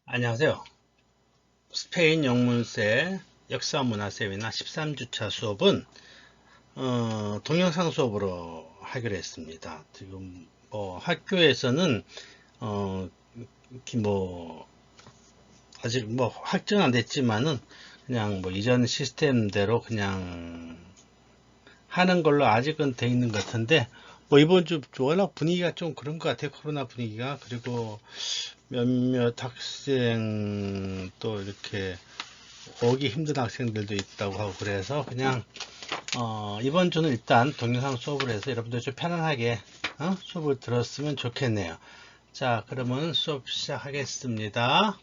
안녕하세요. 스페인 영문세 역사문화 세미나 13주차 수업은 동영상 수업으로 하기로 했습니다. 지금 뭐 학교에서는 어, 뭐 아직 뭐 확정 안 됐지만은 그냥 뭐 이전 시스템대로 그냥 하는 걸로 아직은 돼 있는 것 같은데, 뭐 이번 주 워낙 분위기가 좀 그런 것 같아요. 코로나 분위기가. 그리고 몇몇 학생 또 이렇게 오기 힘든 학생들도 있다고 하고, 그래서 그냥 이번 주는 일단 동영상 수업을 해서 여러분들 좀 편안하게 수업을 들었으면 좋겠네요. 자, 그러면 수업 시작하겠습니다.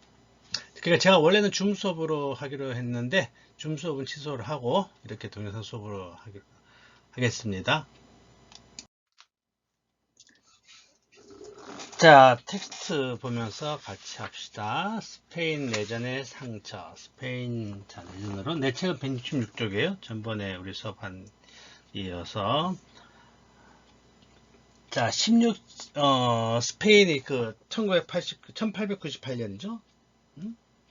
그러니까 제가 원래는 줌 수업으로 하기로 했는데 줌 수업은 취소를 하고 이렇게 동영상 수업으로 하겠습니다. 자, 텍스트 보면서 같이 합시다. 스페인 내전의 상처. 스페인 자, 내전으로 내 책은 166쪽이에요. 전번에 우리 수업한 이어서. 자, 스페인이 그 1898년이죠. 음?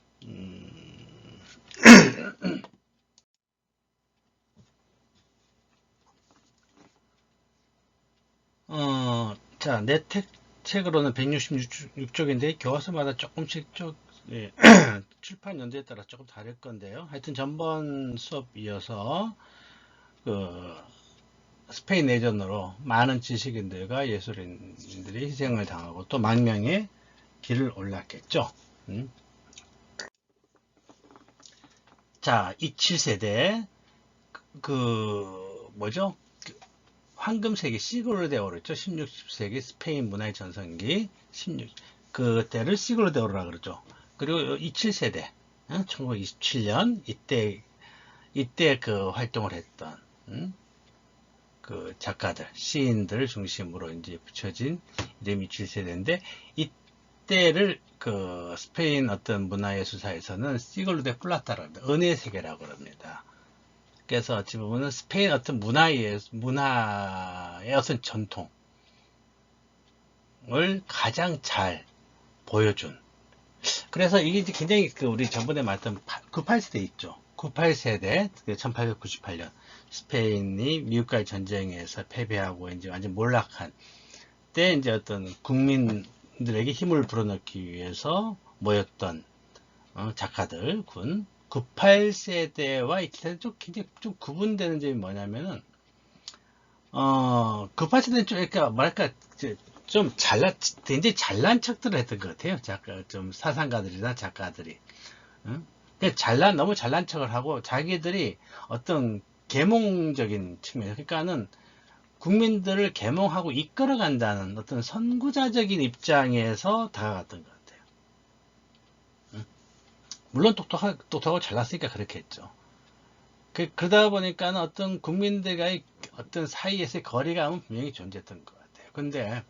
자, 내 책으로는 166쪽인데 교과서마다 조금씩 예, 출판 연도에 따라 조금 다를 건데요. 하여튼 전번 수업 이어서 그 스페인 내전으로 많은 지식인들과 예술인들이 희생을 당하고 또 망명의 길을 올랐겠죠. 음. 자, 27세대 뭐죠? 황금세기 시글로 데오르 있죠. 16, 17세기 스페인 문화의 전성기 16 그때를 시글로 데오르라 그러죠. 그리고 27세대 1927년 이때 그 활동을 했던 그 작가들, 시인들 중심으로 이제 붙여진 이름이 27세대인데, 이때를 그 스페인 어떤 문화예술사에서는 시글로 데 플라타라고 합니다. 은의 세계라고 합니다. 그래서 어찌 보면 스페인 어떤 문화의 어떤 전통을 가장 잘 보여준. 그래서 이게 굉장히 그 우리 전번에 말했던 98세대 있죠. 98세대, 1898년 스페인이 미국과의 전쟁에서 패배하고 이제 완전 몰락한 때 이제 어떤 국민들에게 힘을 불어넣기 위해서 모였던 작가들, 98세대와 2세대 좀 굉장히 좀 구분되는 점이 뭐냐면은 98세대는 좀 그러니까 뭐랄까 좀 굉장히 잘난 척들을 했던 것 같아요. 좀 사상가들이나 작가들이. 응? 너무 잘난 척을 하고 자기들이 어떤 계몽적인 측면, 그러니까는 국민들을 계몽하고 이끌어간다는 어떤 선구자적인 입장에서 다가갔던 것 같아요. 응? 물론 똑똑하고 잘났으니까 그렇게 했죠. 그러다 보니까 어떤 국민들과의 어떤 사이에서의 거리감은 분명히 존재했던 것 같아요. 근데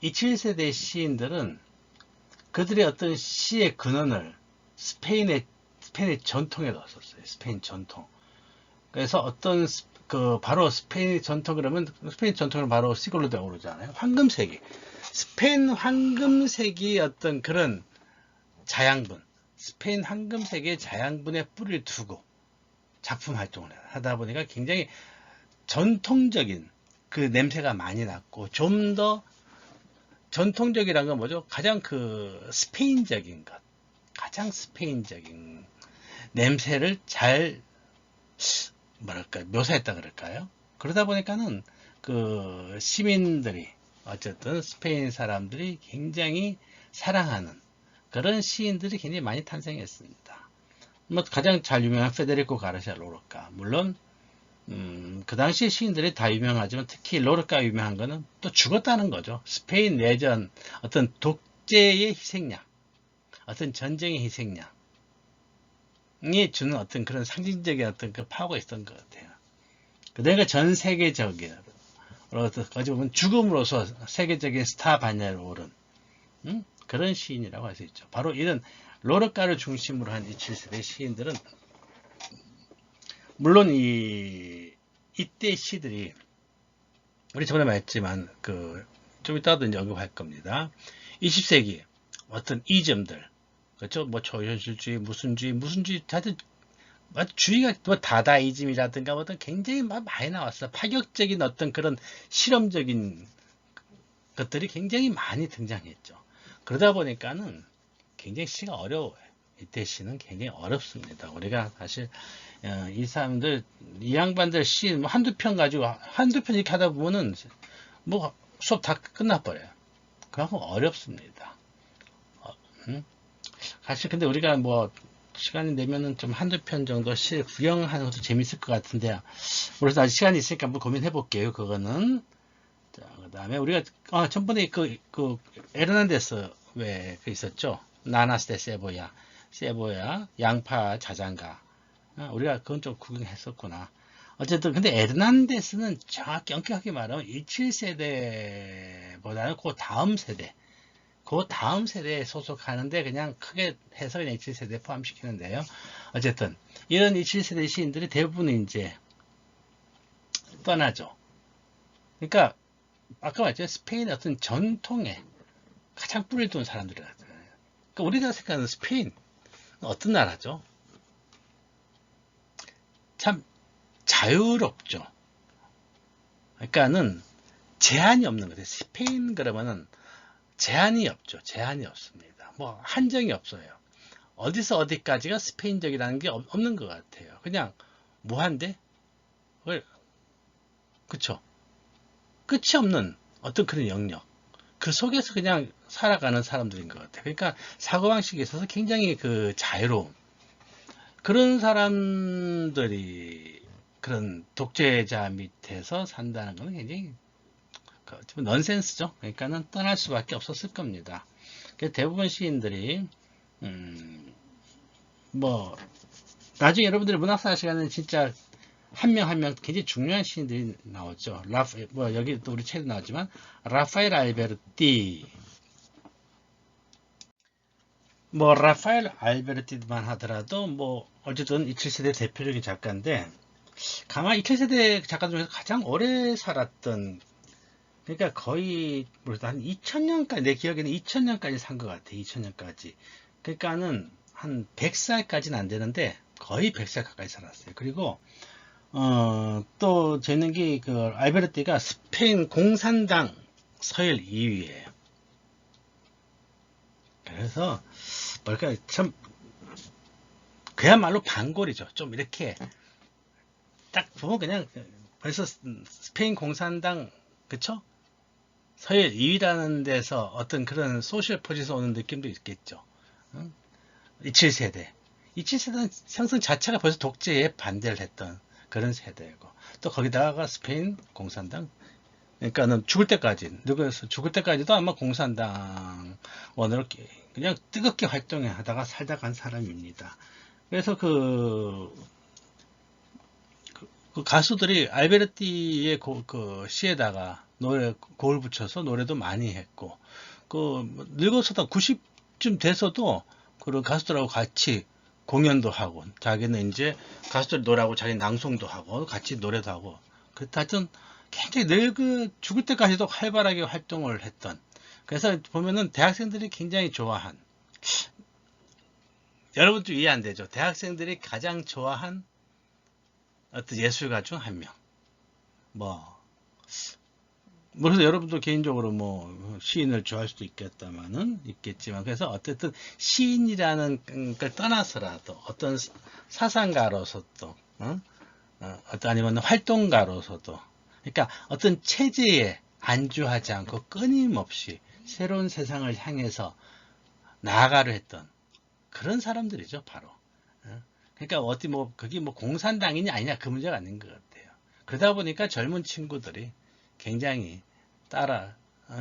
이 7세대 시인들은 그들의 어떤 시의 근원을 스페인의 전통에 넣었어요. 스페인 전통. 그래서 바로 스페인 전통 그러면 스페인 전통은 바로 시글로 데 오르잖아요. 황금세기. 스페인 황금세기 어떤 그런 자양분. 스페인 황금세기의 자양분에 뿌리를 두고 작품 활동을 하다 보니까 굉장히 전통적인 그 냄새가 많이 났고, 좀 더 전통적이란 건 뭐죠? 가장 그 스페인적인 것, 가장 스페인적인 냄새를 잘 뭐랄까 묘사했다 그럴까요? 그러다 보니까는 그 시민들이 어쨌든 스페인 사람들이 굉장히 사랑하는 그런 시인들이 굉장히 많이 탄생했습니다. 뭐 가장 잘 유명한 페데리코 가르시아 로르카, 물론 그 당시 시인들이 다 유명하지만 특히 로르카 유명한 거는 또 죽었다는 거죠. 스페인 내전 어떤 독재의 희생양, 어떤 전쟁의 희생양이 주는 어떤 그런 상징적인 어떤 그 파워가 있었던 것 같아요. 그러니까 전 세계적인 어찌 보면 죽음으로써 세계적인 스타 반열에 오른 그런 시인이라고 할 수 있죠. 바로 이런 로르카를 중심으로 한 이 7세대 시인들은 물론 이때 시들이 우리 저번에 말했지만 좀 이따도 이제 언급할 겁니다. 20세기 어떤 이점들, 그렇죠? 뭐 초현실주의, 무슨 주의, 하여튼 주의가 뭐 다다이즘이라든가 뭐 굉장히 많이 나왔어. 파격적인 어떤 그런 실험적인 것들이 굉장히 많이 등장했죠. 그러다 보니까는 굉장히 시가 어려워요. 이때 시는 굉장히 어렵습니다. 우리가 사실 이 사람들, 이 양반들 시 한두 편 가지고 한두 편 이렇게 하다 보면은 뭐 수업 다 끝나버려요. 그만큼 어렵습니다. 음? 사실 근데 우리가 뭐 시간이 되면은 좀 한두 편 정도 시 구경하는 것도 재밌을 것 같은데, 그래서 아직 시간이 있으니까 한번 고민해 볼게요. 그거는. 자, 그 다음에 우리가 전번에 그 에르난데스 왜 그 있었죠? 나나스데 세보야 양파 자장가. 우리가 그건 좀 구경했었구나. 어쨌든 근데 에르난데스는 정확히 엄격하게 말하면 17세대보다는 그 다음 세대에 소속하는데 그냥 크게 해서 그냥 17세대에 포함시키는데요. 어쨌든 이런 17세대 시인들이 대부분 이제 떠나죠. 그러니까 아까 말했죠. 스페인의 어떤 전통에 가장 뿌리를 둔 사람들이라요. 그러니까 우리가 생각하는 스페인 어떤 나라죠? 참 자유롭죠. 그러니까는 제한이 없는 거죠. 스페인 그러면은 제한이 없죠. 제한이 없습니다. 뭐 한정이 없어요. 어디서 어디까지가 스페인적이라는 게 없는 것 같아요. 그냥 무한대, 그쵸? 끝이 없는 어떤 그런 영역. 그 속에서 그냥 살아가는 사람들인 것 같아요. 그러니까 사고방식에 있어서 굉장히 그 자유로움. 그런 사람들이 그런 독재자 밑에서 산다는 것은 굉장히 좀 넌센스죠. 그러니까는 떠날 수밖에 없었을 겁니다. 대부분 시인들이 뭐 나중에 여러분들이 문학사 시간에는 진짜 한 명 한 명 굉장히 중요한 시인들이 나오죠. 뭐 여기 또 우리 책에 나왔지만 라파엘 알베르티, 뭐 라파엘 알베르티만 하더라도 뭐 어쨌든 27세대 대표적인 작가인데, 가만 27세대 작가 중에서 가장 오래 살았던, 그러니까 거의 한 2000년까지, 내 기억에는 2000년까지 산 것 같아. 2000년까지. 그러니까는 한 100살까지는 안 되는데 거의 100살 가까이 살았어요. 그리고 또 재밌는 게 그 알베르티가 스페인 공산당 서열 2위예요. 그래서 뭘까 참 그야말로 반골이죠. 좀 이렇게 딱 보면 그냥 벌써 스페인 공산당, 그쵸? 서열 2위라는 데서 어떤 그런 소셜 포지션 오는 느낌도 있겠죠. 27세대. 27세대는 형성 자체가 벌써 독재에 반대를 했던 그런 세대고, 또 거기다가 스페인 공산당, 그러니까는 죽을 때까지도 아마 공산당원으로 그냥 뜨겁게 활동하다가 살다 간 사람입니다. 그래서 그 가수들이 알베르티의 그 시에다가 곡을 붙여서 노래도 많이 했고, 늙어서도 90쯤 돼서도 그 가수들하고 같이 공연도 하고, 자기는 이제 가수들 노래하고 자기 낭송도 하고 같이 노래도 하고, 하여튼 굉장히 죽을 때까지도 활발하게 활동을 했던, 그래서 보면은 대학생들이 굉장히 좋아한, 여러분도 이해 안 되죠? 대학생들이 가장 좋아한 어떤 예술가 중 한 명. 그래서 여러분도 개인적으로 뭐 시인을 좋아할 수도 있겠지만, 그래서 어쨌든 시인이라는 걸 떠나서라도 어떤 사상가로서도, 아니면 활동가로서도, 그러니까 어떤 체제에 안주하지 않고 끊임없이 새로운 세상을 향해서 나아가려 했던 그런 사람들이죠, 바로. 그러니까 그게 공산당이냐 아니냐 그 문제가 아닌 것 같아요. 그러다 보니까 젊은 친구들이 굉장히 따라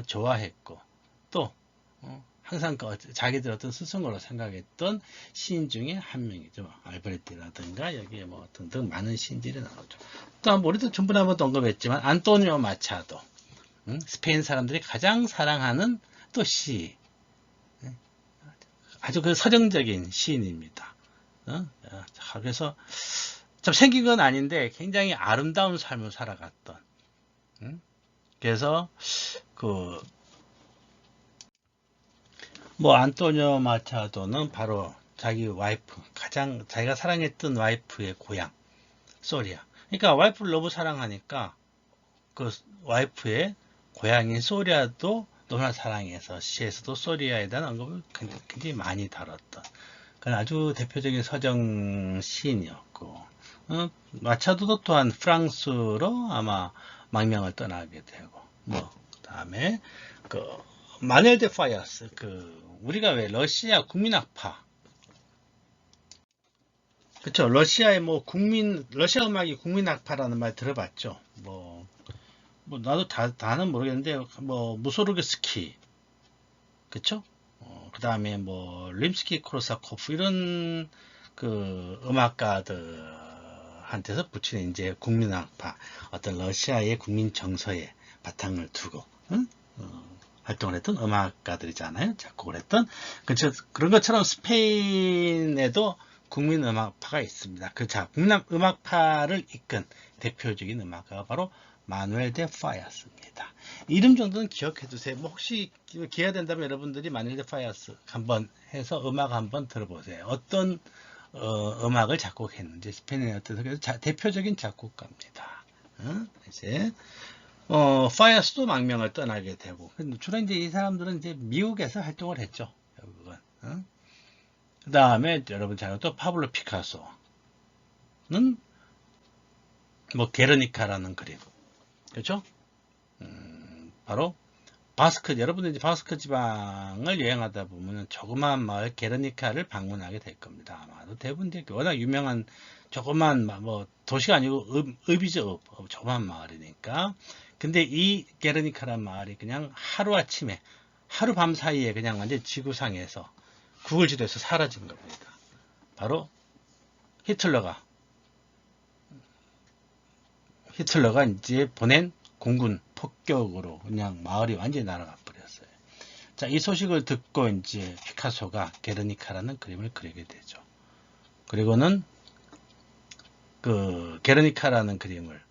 좋아했고, 또 항상 자기들 어떤 스승으로 생각했던 시인 중에 한 명이죠. 알베르티라든가 여기에 뭐 등등 많은 시인들이 나오죠. 또 우리도 전번에 한번 언급했지만 안토니오 마차도, 스페인 사람들이 가장 사랑하는 또 시, 아주 그 서정적인 시인입니다. 그래서 좀 생긴 건 아닌데 굉장히 아름다운 삶을 살아갔던, 그래서 뭐 안토니오 마차도는 바로 자기 와이프, 가장 자기가 사랑했던 와이프의 고향 소리아. 그러니까 와이프를 너무 사랑하니까 그 와이프의 고향인 소리아도 너무나 사랑해서 시에서도 소리아에 대한 언급을 굉장히 많이 다뤘던 그건 아주 대표적인 서정 시인이었고, 마차도도 또한 프랑스로 아마 망명을 떠나게 되고, 뭐 그다음에 그 마넬 데 파이어스, 그 우리가 왜 러시아 국민악파, 그쵸? 러시아의 뭐 러시아 음악이 국민악파라는 말 들어봤죠? 뭐 나도 다는 모르겠는데 뭐 무소르그스키, 그쵸? 그 다음에 뭐 림스키 코르사코프 이런 그 음악가들한테서 붙이는 이제 국민악파, 어떤 러시아의 국민 정서에 바탕을 두고 활동을 했던 음악가들이잖아요. 작곡을 했던 그런 것처럼 스페인에도 국민 음악파가 있습니다. 국민 음악파를 이끈 대표적인 음악가가 바로 마누엘 데 파야스입니다. 이름 정도는 기억해 두세요. 뭐 혹시 기회가 된다면 여러분들이 마누엘 데 파야스 한번 해서 음악 한번 들어보세요. 어떤 음악을 작곡했는지 스페인의 어떤 대표적인 작곡가입니다. 이제 파이어스도 망명을 떠나게 되고 주로 이제 이 사람들은 이제 미국에서 활동을 했죠. 결국은. 그 다음에 여러분 잘 알고 또 파블로 피카소는 뭐 게르니카라는 그림, 그렇죠? 바로 바스크, 여러분들 이제 바스크 지방을 여행하다 보면 조그마한 마을 게르니카를 방문하게 될 겁니다. 아마도 대부분 워낙 유명한 조그만 뭐 도시가 아니고 읍이죠, 읍. 조그만 마을이니까. 근데 이 게르니카란 마을이 그냥 하루아침에 하룻밤 사이에 그냥 완전 지구상에서 구글 지도에서 사라진 겁니다. 바로 히틀러가 이제 보낸 공군 폭격으로 그냥 마을이 완전히 날아가 버렸어요. 자, 이 소식을 듣고 이제 피카소가 게르니카라는 그림을 그리게 되죠. 그리고는 그 게르니카라는 그림을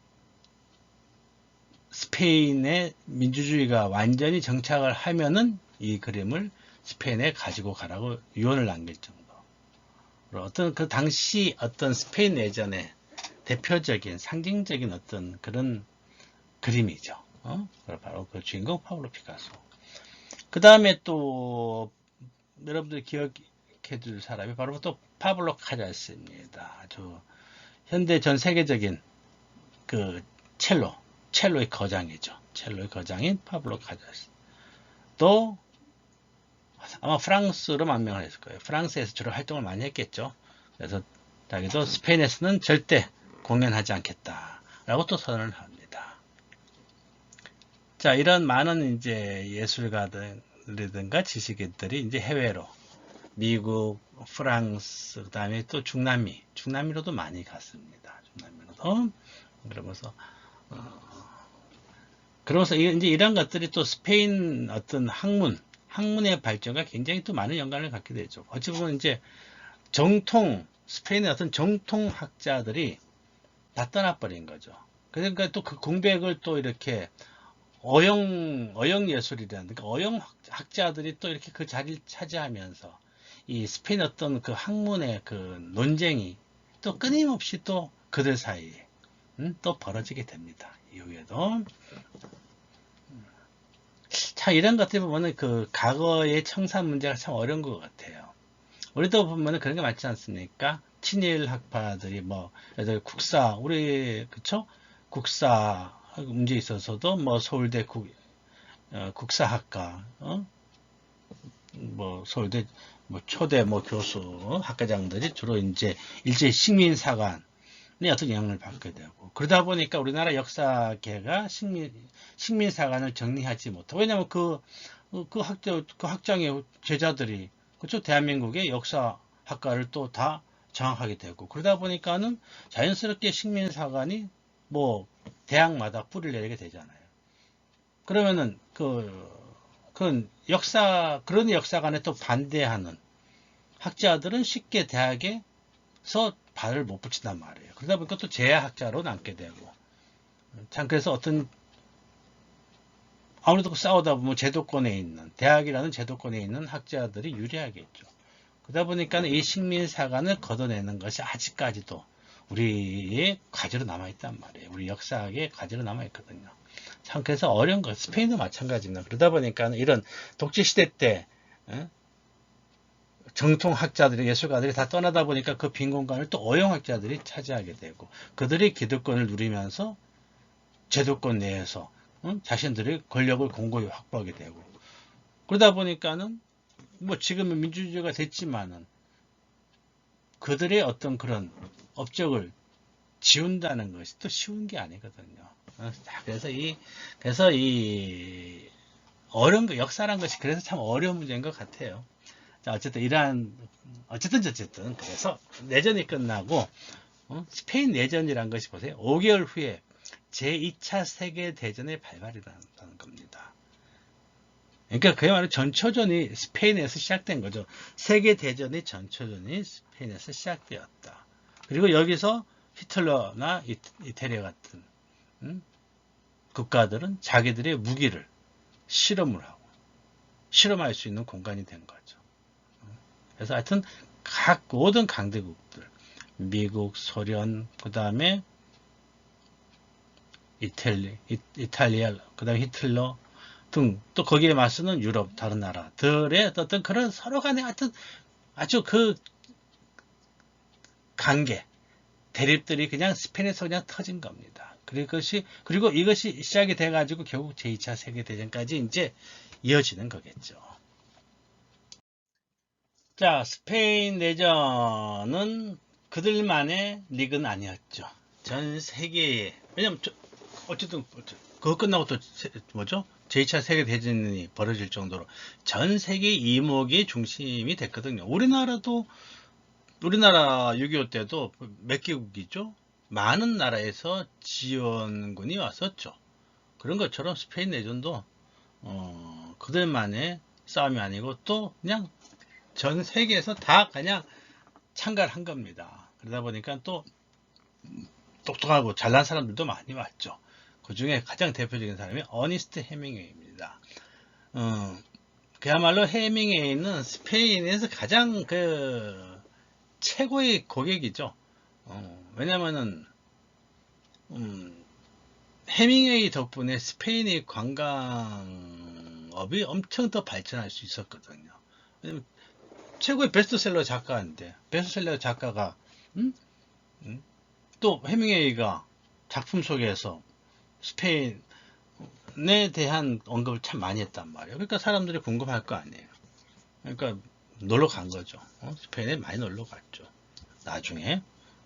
스페인의 민주주의가 완전히 정착을 하면은 이 그림을 스페인에 가지고 가라고 유언을 남길 정도. 어떤 그 당시 어떤 스페인 내전의 대표적인 상징적인 어떤 그런 그림이죠. 바로 그 주인공 파블로 피카소. 그 다음에 또 여러분들 기억해 줄 사람이 바로 또 파블로 카자스입니다. 아주 현대 전 세계적인 그 첼로의 거장이죠. 첼로의 거장인 파블로 카자스. 또 아마 프랑스로 망명을 했을 거예요. 프랑스에서 주로 활동을 많이 했겠죠. 그래서 자기도 스페인에서는 절대 공연하지 않겠다라고 또 선언을 합니다. 자, 이런 많은 이제 예술가들이든가 지식인들이 이제 해외로 미국, 프랑스, 그다음에 또 중남미로도 많이 갔습니다. 중남미로도 그러면서 이제 이런 것들이 또 스페인 어떤 학문의 발전과 굉장히 또 많은 연관을 갖게 되죠. 어찌 보면 이제 스페인의 어떤 정통 학자들이 다 떠나버린 거죠. 그러니까 또 그 공백을 또 이렇게 어영 예술이라는, 그러니까 어영 학자들이 또 이렇게 그 자리를 차지하면서 이 스페인 어떤 그 학문의 그 논쟁이 또 끊임없이 또 그들 사이에 또 벌어지게 됩니다. 이후에도. 참 이런 것들 보면은 그 과거의 청산 문제가 참 어려운 것 같아요. 우리도 보면은 그런 게 많지 않습니까? 친일 학파들이 뭐 예를 들어 그쵸? 국사 문제 있어서도 뭐 서울대 국사학과, 뭐 서울대 뭐 초대 뭐 교수, 학과장들이 주로 이제 일제 식민사관의 어떤 영향을 받게 되고, 그러다 보니까 우리나라 역사계가 식민사관을 정리하지 못하고, 왜냐하면 그 학장의 제자들이 그쪽 대한민국의 역사학과를 또 다 장악하게 되고, 그러다 보니까는 자연스럽게 식민사관이 뭐 대학마다 뿌리를 내리게 되잖아요. 그러면은 그런 그런 역사관에 또 반대하는 학자들은 쉽게 대학에서 발을 못 붙인단 말이에요. 그러다 보니까 또 재학자로 남게 되고, 참 그래서 아무래도 싸우다 보면 제도권에 있는, 대학이라는 제도권에 있는 학자들이 유리하겠죠. 그러다 보니까 이 식민사관을 걷어내는 것이 아직까지도 우리의 과제로 남아있단 말이에요. 우리 역사학의 과제로 남아있거든요. 참, 그래서 어려운 거, 스페인도 마찬가지입니다. 그러다 보니까 이런 독재시대 때, 정통학자들이, 예술가들이 다 떠나다 보니까 그 빈 공간을 또 어용학자들이 차지하게 되고, 그들이 기득권을 누리면서 제도권 내에서 자신들의 권력을 공고히 확보하게 되고, 그러다 보니까는 뭐 지금은 민주주의가 됐지만은 그들의 어떤 그런 업적을 지운다는 것이 또 쉬운 게 아니거든요. 그래서 이 어려운 거, 역사란 것이 그래서 참 어려운 문제인 것 같아요. 자, 어쨌든 그래서 내전이 끝나고 스페인 내전이란 것이 보세요. 5개월 후에 제2차 세계대전의 발발이라는 겁니다. 그러니까 그야말로 전초전이 스페인에서 시작된 거죠. 세계대전의 전초전이 스페인에서 시작되었다. 그리고 여기서 히틀러나 이태리 같은 국가들은 자기들의 무기를 실험을 하고 실험할 수 있는 공간이 된 거죠. 그래서 하여튼 각 모든 강대국들, 미국, 소련, 그 다음에 이탈리아, 그 다음에 히틀러 등, 또 거기에 맞서는 유럽, 다른 나라들의 어떤 그런 서로 간의 하여튼 아주 그 관계, 대립들이 그냥 스페인에서 그냥 터진 겁니다. 그리고 이것이 시작이 돼가지고 결국 제2차 세계대전까지 이제 이어지는 거겠죠. 자, 스페인 내전은 그들만의 리그는 아니었죠. 전 세계에, 왜냐면, 어쨌든, 그거 끝나고 또, 뭐죠? 제2차 세계대전이 벌어질 정도로 전 세계 이목의 중심이 됐거든요. 우리나라 6.25 때도 몇 개국이죠? 많은 나라에서 지원군이 왔었죠. 그런 것처럼 스페인 내전도, 그들만의 싸움이 아니고 또 그냥 전 세계에서 다 그냥 참가를 한 겁니다. 그러다 보니까 또 똑똑하고 잘난 사람들도 많이 왔죠. 그 중에 가장 대표적인 사람이 어니스트 해밍웨이입니다. 그야말로 해밍웨이는 스페인에서 가장 최고의 고객이죠. 왜냐면은 해밍웨이 덕분에 스페인의 관광업이 엄청 더 발전할 수 있었거든요. 왜냐면 최고의 베스트셀러 작가인데 베스트셀러 작가가 또 해밍웨이가 작품 속에서 스페인에 대한 언급을 참 많이 했단 말이에요. 그러니까 사람들이 궁금할 거 아니에요. 그러니까 놀러 간 거죠. 스페인에 많이 놀러 갔죠. 나중에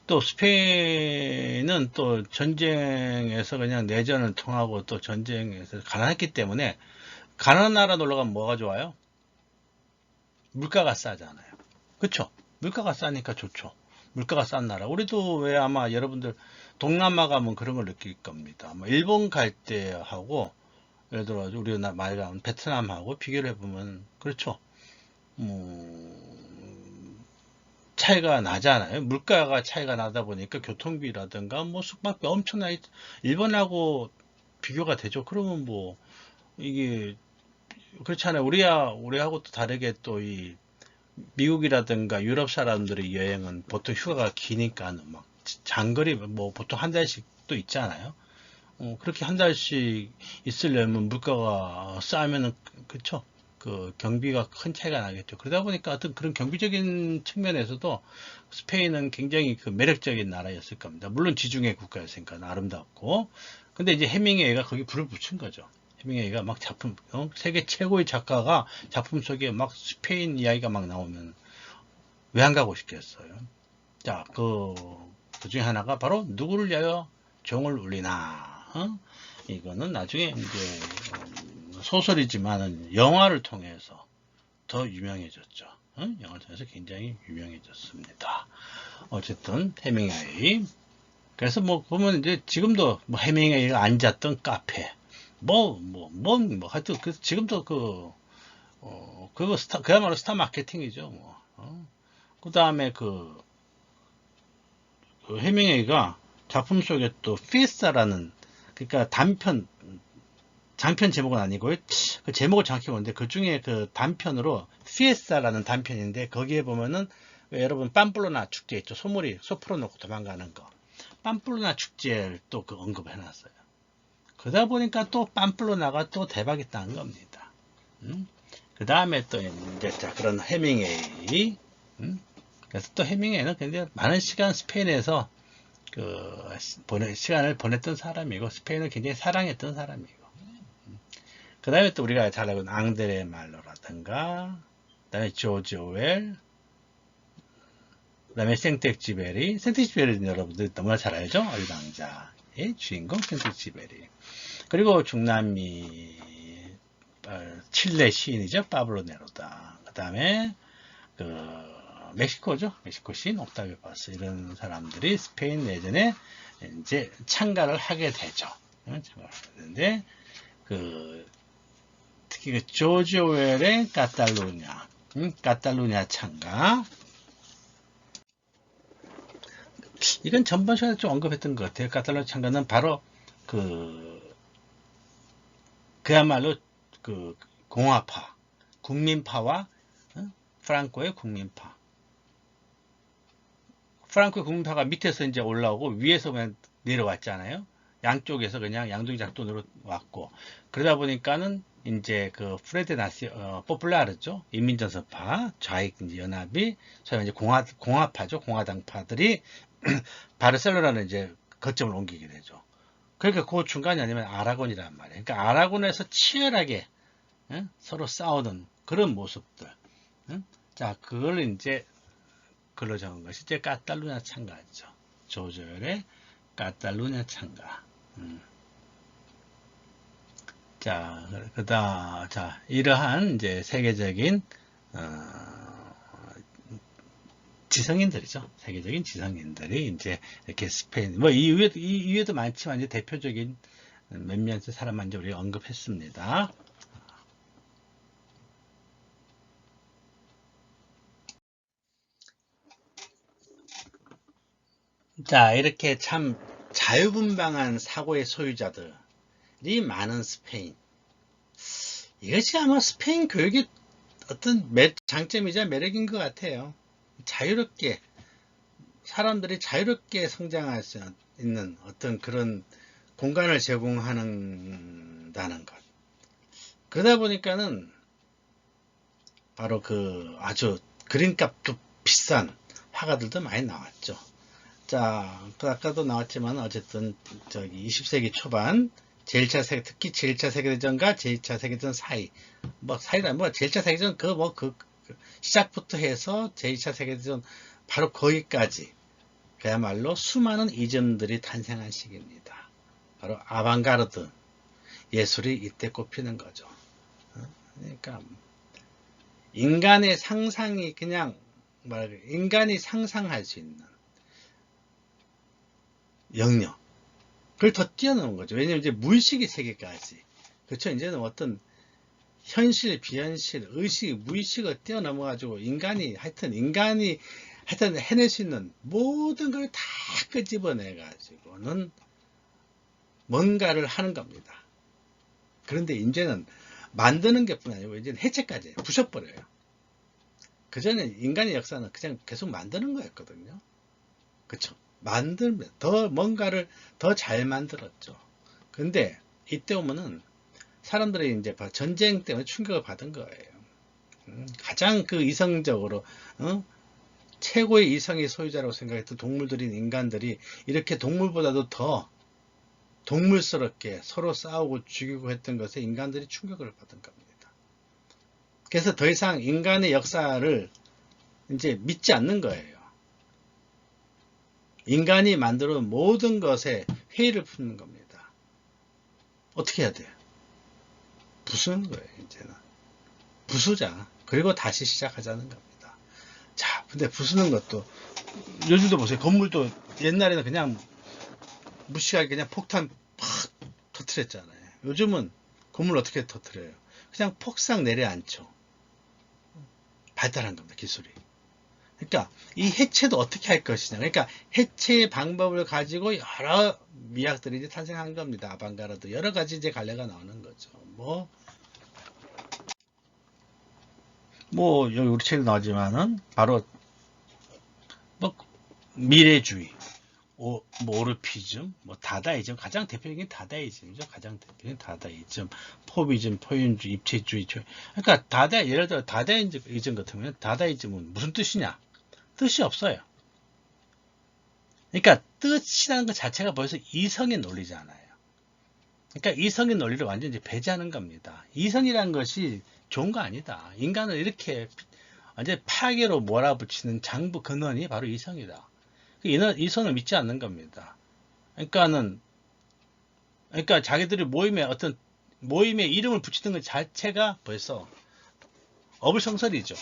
또 스페인은 또 전쟁에서 그냥 내전을 통하고 또 전쟁에서 가난했기 때문에 가난한 나라 놀러 가면 뭐가 좋아요? 물가가 싸잖아요. 그쵸? 물가가 싸니까 좋죠. 물가가 싼 나라. 우리도 왜 아마 여러분들 동남아 가면 그런 걸 느낄 겁니다. 일본 갈 때하고 예를 들어 우리 말하는 베트남하고 비교를 해보면 그렇죠. 차이가 나잖아요. 물가가 차이가 나다 보니까 교통비라든가 뭐 숙박비 엄청나게 일본하고 비교가 되죠. 그러면 뭐 이게 그렇잖아요. 우리하고 또 다르게 또 이 미국이라든가 유럽 사람들의 여행은 보통 휴가가 기니까는 막 장거리 뭐 보통 한 달씩도 있잖아요. 그렇게 한 달씩 있으려면 물가가 싸면은 그쵸? 그 경비가 큰 차이가 나겠죠. 그러다 보니까 어떤 그런 경비적인 측면에서도 스페인은 굉장히 그 매력적인 나라였을 겁니다. 물론 지중해 국가였으니까 아름답고. 근데 이제 해밍웨이가 거기 불을 붙인 거죠. 해밍웨이가 막 작품, 세계 최고의 작가가 작품 속에 막 스페인 이야기가 막 나오면 왜 안 가고 싶겠어요? 자, 그 중에 하나가 바로 누구를 위하여 종을 울리나. 이거는 나중에 이제 소설이지만은 영화를 통해서 더 유명해졌죠. 영화를 통해서 굉장히 유명해졌습니다. 어쨌든 해밍웨이. 그래서 뭐 보면 이제 지금도 뭐 해밍웨이가 앉았던 카페, 하여튼 지금도 그거 그야말로 스타 마케팅이죠. 그 다음에 그 해밍웨이가 작품 속에 또 피에스타라는 그러니까 단편 장편 제목은 아니고요. 그 제목을 정확히 보는데 그 중에 그 단편으로 피에스타라는 단편인데 거기에 보면은 왜 여러분 빰플로나 축제 있죠. 소몰이 소프로 놓고 도망가는 거. 빰플로나 축제를 또 그 언급해놨어요. 그러다 보니까 또 빰플로나가 또 대박이 딴 겁니다. 그 다음에 또 이제 자 그런 해밍웨이. 그래서 또 해밍웨이는 굉장히 많은 시간 스페인에서 그 시간을 보냈던 사람이고 스페인을 굉장히 사랑했던 사람이고 그 다음에 또 우리가 잘 알고 있는 앙드레 말로라든가 그 다음에 조지 오웰 그 다음에 생텍쥐베리 생텍쥐베리는 여러분들 너무나 잘 알죠? 얼방자의 주인공 생텍쥐베리 그리고 중남미 칠레 시인이죠. 파블로 네루다 그 다음에 그 멕시코죠. 멕시코 시인 옥타비오 파스 이런 사람들이 스페인 내전에 이제 참가를 하게 되죠. 참가를 하게 되는데 특히 그 조지 오웰의 카탈루냐 참가 이건 전번 시간에 좀 언급했던 것 같아요. 카탈루냐 참가는 바로 그야말로 그 공화파 국민파와 프랑코의 국민파 프랑코의 국민파가 밑에서 이제 올라오고 위에서 그냥 내려왔잖아요. 양쪽에서 그냥 양동이 작전으로 왔고 그러다 보니까는 이제 그 프레드 포플라르죠 인민전선파 좌익 이제 연합이 소위 이제 공화파죠 공화당파들이 바르셀로나를 이제 거점을 옮기게 되죠. 그러니까 그 중간이 아니면 아라곤이란 말이에요. 그러니까 아라곤에서 치열하게 서로 싸우는 그런 모습들. 자 그걸 이제 글로 적은 것이 이제 카탈루냐 참가죠. 조절의 카탈루냐 참가. 자, 이러한 이제 세계적인 지성인들이죠. 세계적인 지성인들이 이제 이렇게 스페인, 뭐 이외에도 많지만 이제 대표적인 몇몇 사람만 이제 우리가 언급했습니다. 자, 이렇게 참 자유분방한 사고의 소유자들이 많은 스페인. 이것이 아마 스페인 교육의 어떤 장점이자 매력인 것 같아요. 자유롭게, 사람들이 자유롭게 성장할 수 있는 어떤 그런 공간을 제공하는다는 것. 그러다 보니까는 바로 그 아주 그림값도 비싼 화가들도 많이 나왔죠. 자, 아까도 나왔지만 어쨌든 저기 20세기 초반 특히 제1차 세계대전과 제2차 세계대전 사이 사이다 제1차 세계대전 시작부터 해서 제2차 세계대전 바로 거기까지 그야말로 수많은 이점들이 탄생한 시기입니다. 바로 아방가르드 예술이 이때 꼽히는 거죠. 그러니까 인간의 상상이 그냥 인간이 상상할 수 있는 영역 그걸 더 뛰어넘은 거죠. 왜냐면 이제 무의식의 세계까지 그렇죠. 이제는 어떤 현실, 비현실, 의식, 무의식을 뛰어넘어 가지고 인간이 해낼 수 있는 모든 걸 다 끄집어내 가지고는 뭔가를 하는 겁니다. 그런데 이제는 만드는 게 뿐 아니고 이제는 해체까지 해요. 부셔버려요. 그전에 인간의 역사는 그냥 계속 만드는 거였거든요. 그쵸? 만들면 뭔가를 더 잘 만들었죠. 근데 이때 오면은 사람들이 이제 전쟁 때문에 충격을 받은 거예요. 가장 그 이성적으로 최고의 이성의 소유자라고 생각했던 동물들인 인간들이 이렇게 동물보다도 더 동물스럽게 서로 싸우고 죽이고 했던 것에 인간들이 충격을 받은 겁니다. 그래서 더 이상 인간의 역사를 이제 믿지 않는 거예요. 인간이 만들어 놓은 모든 것에 회의를 푸는 겁니다. 어떻게 해야 돼요? 부수는 거예요, 이제는. 부수자. 그리고 다시 시작하자는 겁니다. 자, 근데 부수는 것도, 요즘도 보세요. 건물도 옛날에는 그냥 무시하게 그냥 폭탄 팍 터뜨렸잖아요. 요즘은 건물 어떻게 터뜨려요? 그냥 폭삭 내려앉죠. 발달한 겁니다, 기술이. 그러니까 이 해체도 어떻게 할 것이냐. 그러니까 해체 방법을 가지고 여러 미학들이 이제 탄생한 겁니다. 아방가르드 여러 가지 이제 갈래가 나오는 거죠. 여기 우리 책에 나오지만은 바로 뭐 미래주의, 오르피즘, 다다이즘, 가장 대표적인 다다이즘이죠. 가장 대표적인 다다이즘, 포비즘, 포윤주의, 입체주의. 그러니까 예를 들어 다다이즘 같은 경우는 다다이즘은 무슨 뜻이냐? 뜻이 없어요. 그러니까 뜻이라는 것 자체가 벌써 이성의 논리잖아요. 그러니까 이성의 논리를 완전히 배제하는 겁니다. 이성이라는 것이 좋은 거 아니다. 인간을 이렇게 완전히 파괴로 몰아붙이는 장부 근원이 바로 이성이다. 이성을 믿지 않는 겁니다. 그러니까 자기들이 모임에 이름을 붙이는 것 자체가 벌써 어불성설이죠.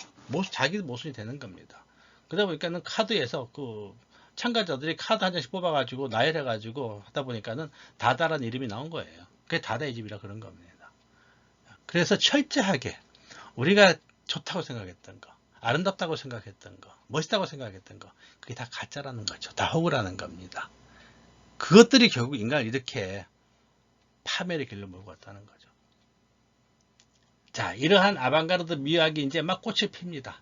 자기 모순이 되는 겁니다. 그러다 보니까는 카드에서 참가자들이 카드 한 장씩 뽑아가지고 나열해가지고 하다 보니까는 다다라는 이름이 나온 거예요. 그게 다다의 집이라 그런 겁니다. 그래서 철저하게 우리가 좋다고 생각했던 거, 아름답다고 생각했던 거, 멋있다고 생각했던 거, 그게 다 가짜라는 거죠. 다 허구라는 겁니다. 그것들이 결국 인간을 이렇게 파멸의 길로 몰고 왔다는 거죠. 자, 이러한 아방가르드 미학이 이제 막 꽃을 핍니다.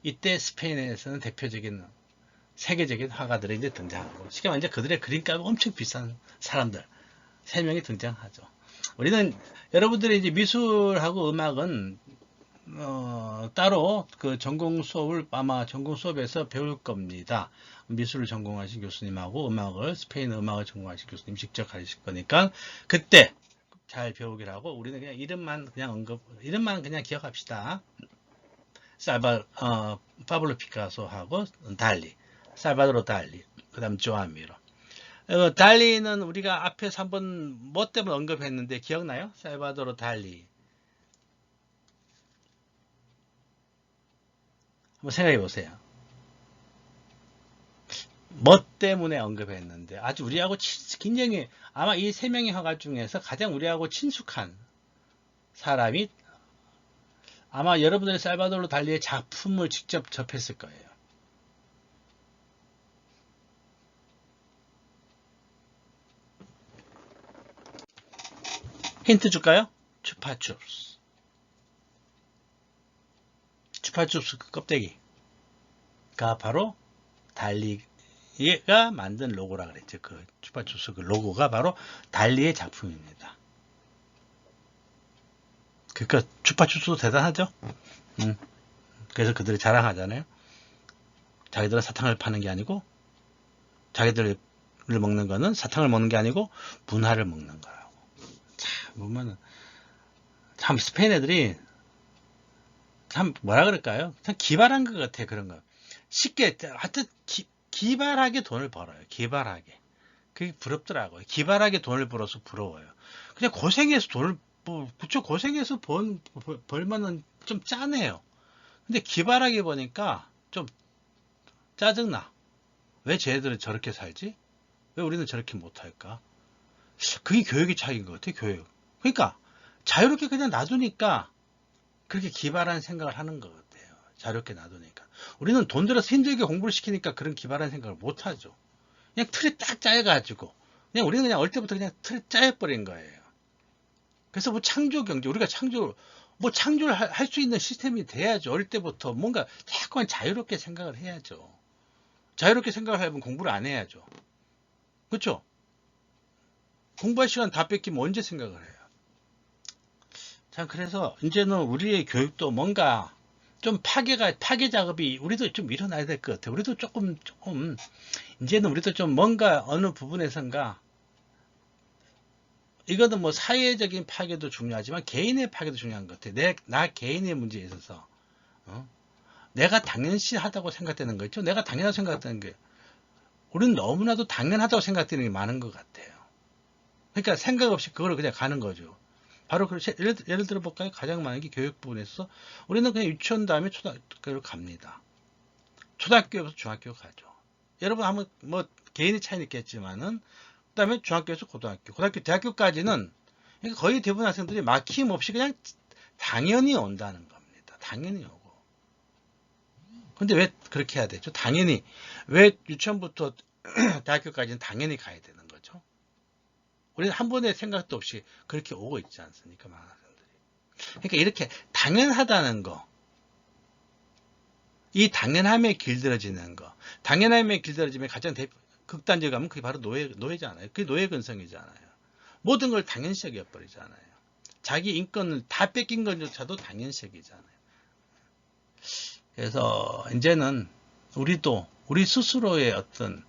이때 스페인에서는 대표적인 세계적인 화가들이 이제 등장하고, 쉽게 말해 그들의 그림값이 엄청 비싼 사람들 3명이 등장하죠. 우리는 여러분들이 이제 미술하고 음악은 따로 전공 수업을 아마 전공 수업에서 배울 겁니다. 미술을 전공하신 교수님하고 스페인 음악을 전공하신 교수님 직접 가르칠 거니까 그때 잘 배우기로 하고, 우리는 그냥 이름만 그냥 기억합시다. 파블로 피카소하고 달리, 살바도르 달리, 그 다음 조안 미로. 달리는 우리가 앞에서 한번 뭐 때문에 언급했는데 기억나요? 살바도르 달리. 한번 생각해 보세요. 뭐 때문에 언급했는데 아주 우리하고 굉장히 아마 이 3명의 화가 중에서 가장 우리하고 친숙한 사람이, 아마 여러분들이 살바도르 달리의 작품을 직접 접했을 거예요. 힌트 줄까요? 추파춥스. 추파춥스 그 껍데기가 바로 달리가 만든 로고라 그랬죠. 그 추파춥스 그 로고가 바로 달리의 작품입니다. 그러니까 추파춥스도 대단하죠. 그래서 그들이 자랑하잖아요. 자기들은 사탕을 파는 게 아니고, 자기들을 먹는 거는 사탕을 먹는 게 아니고 문화를 먹는 거라고. 보면은 참 스페인 애들이 참 뭐라 그럴까요? 참 기발한 것 같아. 그런 거 쉽게 하여튼 기발하게 돈을 벌어요. 기발하게. 그게 부럽더라고요. 기발하게 돈을 벌어서 부러워요. 그냥 고생해서 그쵸, 고생해서 벌면은 좀 짠해요. 근데 기발하게 보니까 좀 짜증나. 왜 쟤들은 저렇게 살지? 왜 우리는 저렇게 못할까? 그게 교육의 차이인 것 같아. 교육. 그러니까 자유롭게 그냥 놔두니까 그렇게 기발한 생각을 하는 것 같아요. 자유롭게 놔두니까. 우리는 돈 들여서 힘들게 공부를 시키니까 그런 기발한 생각을 못 하죠. 그냥 틀에 딱 짜여가지고, 우리는 그냥 어릴 때부터 그냥 틀에 짜여버린 거예요. 그래서 창조 경제, 우리가 창조를 할 수 있는 시스템이 돼야죠. 어릴 때부터 뭔가 자꾸만 자유롭게 생각을 해야죠. 자유롭게 생각을 하려면 공부를 안 해야죠. 그렇죠? 공부할 시간 다 뺏기면 언제 생각을 해요? 자, 그래서 이제는 우리의 교육도 뭔가 좀 파괴 작업이 우리도 좀 일어나야 될 것 같아요. 우리도 조금, 이제는 우리도 좀 뭔가 어느 부분에선가, 이거는 뭐 사회적인 파괴도 중요하지만 개인의 파괴도 중요한 것 같아요. 나 개인의 문제에 있어서. 내가 당연시하다고 생각되는 거 있죠? 내가 당연하다고 생각되는 게, 우리는 너무나도 당연하다고 생각되는 게 많은 것 같아요. 그러니까 생각 없이 그걸 그냥 가는 거죠. 바로 예를 들어 볼까요? 가장 많은 게 교육 부분에서 우리는 그냥 유치원 다음에 초등학교를 갑니다. 초등학교에서 중학교 가죠. 여러분 한번 뭐 개인의 차이는 있겠지만은, 그다음에 중학교에서 고등학교, 대학교까지는 거의 대부분 학생들이 막힘 없이 그냥 당연히 온다는 겁니다. 당연히 오고. 근데 왜 그렇게 해야 되죠? 당연히 왜 유치원부터 대학교까지는 당연히 가야 되는 거죠. 우리는 한 번의 생각도 없이 그렇게 오고 있지 않습니까? 많은 사람들이. 그러니까 이렇게 당연하다는 거, 이 당연함에 길들여지는 거, 당연함에 길들여지면 가장 극단적으로 가면 그게 바로 노예잖아요. 그게 노예 근성이잖아요. 모든 걸 당연시 여겨버리잖아요. 자기 인권을 다 뺏긴 것조차도 당연시 여기잖아요. 그래서 이제는 우리도 우리 스스로의 어떤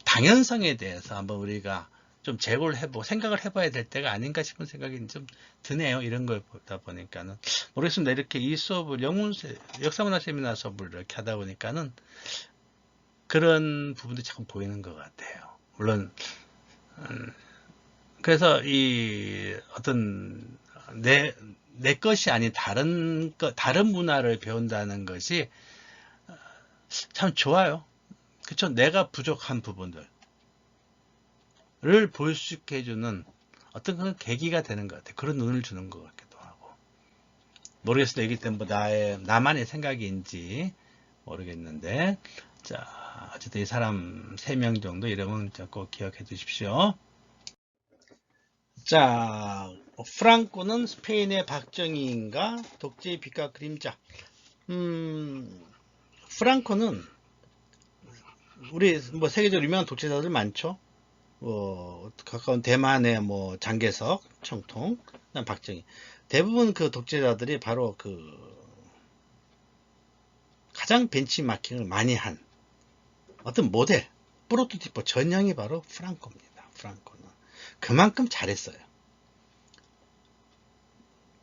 당연성에 대해서 한번 우리가 좀 재고를 해보고 생각을 해봐야 될 때가 아닌가 싶은 생각이 좀 드네요. 이런 걸 보다 보니까는 모르겠습니다. 이렇게 이 수업을 역사문화 세미나 수업을 이렇게 하다 보니까는 그런 부분도 참 보이는 것 같아요. 물론 그래서 이 어떤 내 것이 아닌 다른 문화를 배운다는 것이 참 좋아요. 그쵸? 내가 부족한 부분들을 볼 수 있게 해주는 어떤 그런 계기가 되는 것 같아요. 그런 눈을 주는 것 같기도 하고. 모르겠습니다. 이기 때문에 나만의 생각인지 모르겠는데. 자, 어쨌든 이 사람 3명 정도 이름은 꼭 기억해 두십시오. 자, 프랑코는 스페인의 박정희인가? 독재의 빛과 그림자. 프랑코는 우리 뭐 세계적으로 유명한 독재자들 많죠. 가까운 대만의 뭐 장개석, 청통, 그다음 박정희. 대부분 그 독재자들이 바로 그 가장 벤치마킹을 많이 한 어떤 모델, 프로토티퍼 전형이 바로 프랑코입니다. 프랑코는 그만큼 잘했어요.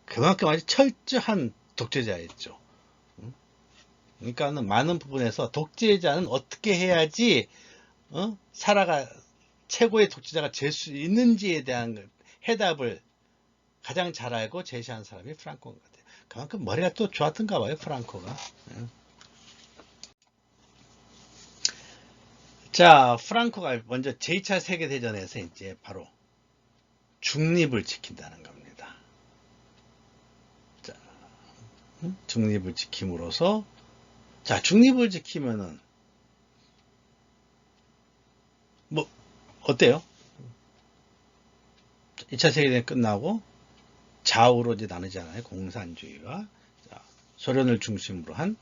그만큼 아주 철저한 독재자였죠. 그러니까는 많은 부분에서 독재자는 어떻게 해야지 살아가 최고의 독재자가 될 수 있는지에 대한 해답을 가장 잘 알고 제시한 사람이 프랑코인 것 같아요. 그만큼 머리가 또 좋았던가 봐요, 프랑코가. 자, 프랑코가 먼저 제2차 세계대전에서 이제 바로 중립을 지킨다는 겁니다. 자, 중립을 지킴으로써, 자, 중립을 지키면은, 뭐, 어때요? 2차 세계대전 끝나고 좌우로 이제 나누잖아요. 공산주의와 소련을 중심으로 한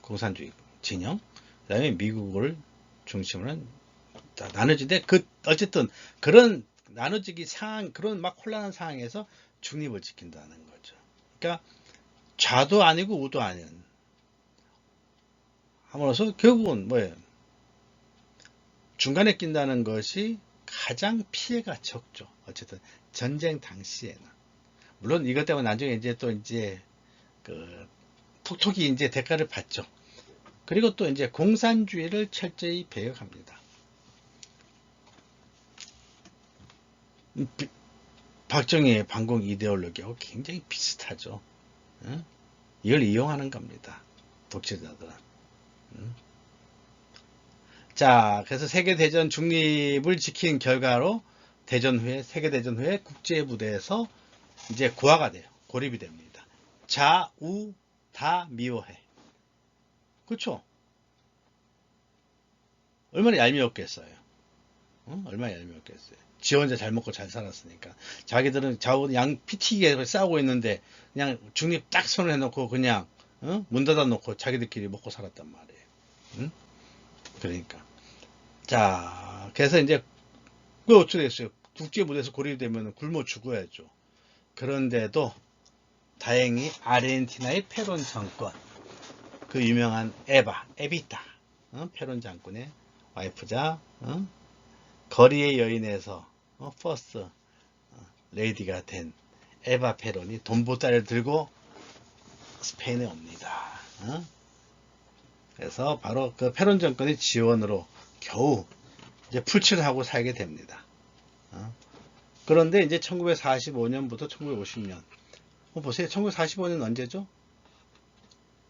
공산주의 진영, 그 다음에 미국을 중심으로 한 나눠지는데 어쨌든 그런 나눠지기 상황, 그런 막 혼란한 상황에서 중립을 지킨다는 거죠. 그러니까 좌도 아니고 우도 아닌 함으로써 결국은 뭐예요? 중간에 낀다는 것이 가장 피해가 적죠. 어쨌든 전쟁 당시에는. 물론 이것 때문에 나중에 이제 또 이제 그 톡톡이 이제 대가를 받죠. 그리고 또 이제 공산주의를 철저히 배격합니다. 박정희의 반공 이데올로기하고 굉장히 비슷하죠. 이걸 이용하는 겁니다. 독재자들은. 자, 그래서 세계대전 중립을 지킨 결과로 세계대전 후에 국제무대에서 이제 고화가 돼요. 고립이 됩니다. 좌우 다 미워해. 그렇죠? 얼마나 얄미웠겠어요. 얼마나 얄미웠겠어요. 지 혼자 잘 먹고 잘 살았으니까. 자기들은 좌우 양 피튀기게 싸우고 있는데 그냥 중립 딱 손을 해놓고 그냥 문 닫아놓고 자기들끼리 먹고 살았단 말이에요. 그러니까. 자, 그래서 이제 그 어떻게 됐어요? 국제무대에서 고립되면 굶어 죽어야죠. 그런데도 다행히 아르헨티나의 페론 정권, 그 유명한 에비타, 페론 장군의 와이프자, 거리의 여인에서 퍼스트 레이디가 된 에바 페론이 돈보따리를 들고 스페인에 옵니다. 그래서 바로 그 페론 정권의 지원으로 겨우 이제 풀칠을 하고 살게 됩니다. 그런데 이제 1945년부터 1950년 보세요. 1945년 언제죠?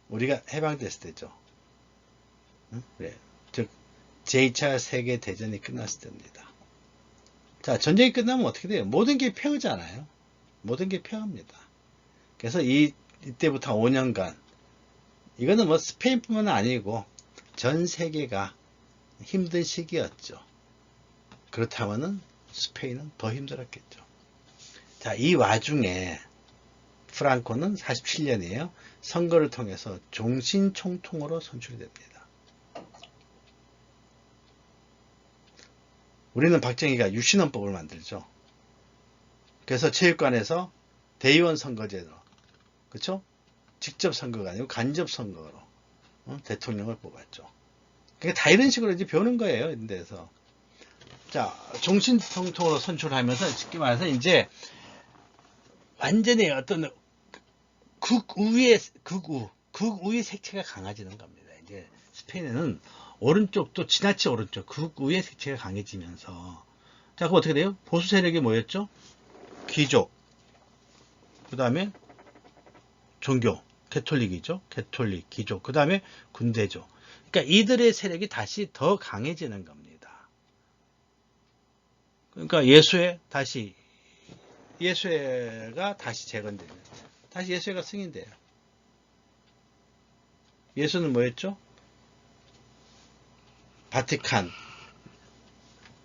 우리가 해방됐을 때죠. 그래. 즉 제2차 세계대전이 끝났을 때입니다. 자, 전쟁이 끝나면 어떻게 돼요? 모든 게 폐허잖아요. 모든 게 폐허입니다. 그래서 이때부터 5년간 이거는 뭐 스페인뿐만 아니고 전 세계가 힘든 시기였죠. 그렇다면은 스페인은 더 힘들었겠죠. 자, 이 와중에 프랑코는 47년이에요. 선거를 통해서 종신총통으로 선출됩니다. 우리는 박정희가 유신헌법을 만들죠. 그래서 체육관에서 대의원 선거제도, 그렇죠? 직접 선거가 아니고 간접 선거로 대통령을 뽑았죠. 그러니까 다 이런 식으로 이제 배우는 거예요. 이런 데서. 자, 종신총통으로 선출하면서 쉽게 말해서 이제 완전히 어떤 극우의 색채가 강해지는 겁니다. 이제 스페인에는 오른쪽도 지나치 오른쪽, 극우의 색채가 강해지면서, 자, 그럼 어떻게 돼요? 보수 세력이 뭐였죠? 귀족, 그 다음에 종교, 캐톨릭이죠. 캐톨릭, 귀족, 그 다음에 군대죠. 그러니까 이들의 세력이 다시 더 강해지는 겁니다. 그러니까 예수회가 다시 재건돼요. 다시 예수회가 승인돼요. 예수는 뭐였죠? 바티칸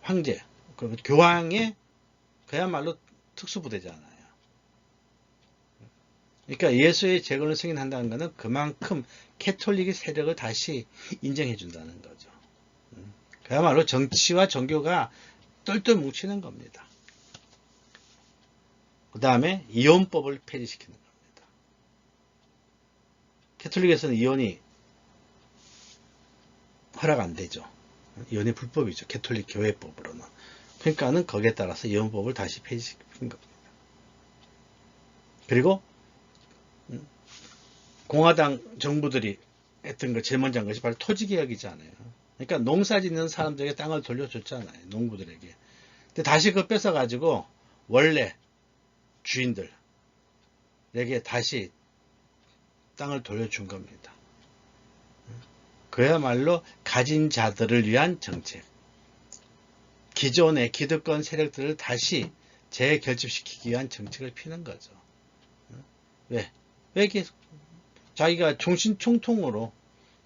황제, 그리고 교황의 그야말로 특수부대잖아요. 그러니까 예수의 재건을 승인한다는 것은 그만큼 캐톨릭의 세력을 다시 인정해 준다는 거죠. 그야말로 정치와 종교가 똘똘 뭉치는 겁니다. 그 다음에 이혼법을 폐지시키는 겁니다. 캐톨릭에서는 이혼이 허락 안 되죠. 이혼이 불법이죠. 캐톨릭 교회법으로는. 그러니까는 거기에 따라서 이혼법을 다시 폐지시킨 겁니다. 그리고 공화당 정부들이 했던 거 제일 먼저 한 것이 바로 토지개혁이잖아요. 그러니까 농사 짓는 사람들에게 땅을 돌려줬잖아요. 농부들에게. 근데 다시 그거 뺏어가지고 원래 주인들에게 다시 땅을 돌려준 겁니다. 그야말로 가진 자들을 위한 정책. 기존의 기득권 세력들을 다시 재결집시키기 위한 정책을 피는 거죠. 왜 이렇게 자기가 종신총통으로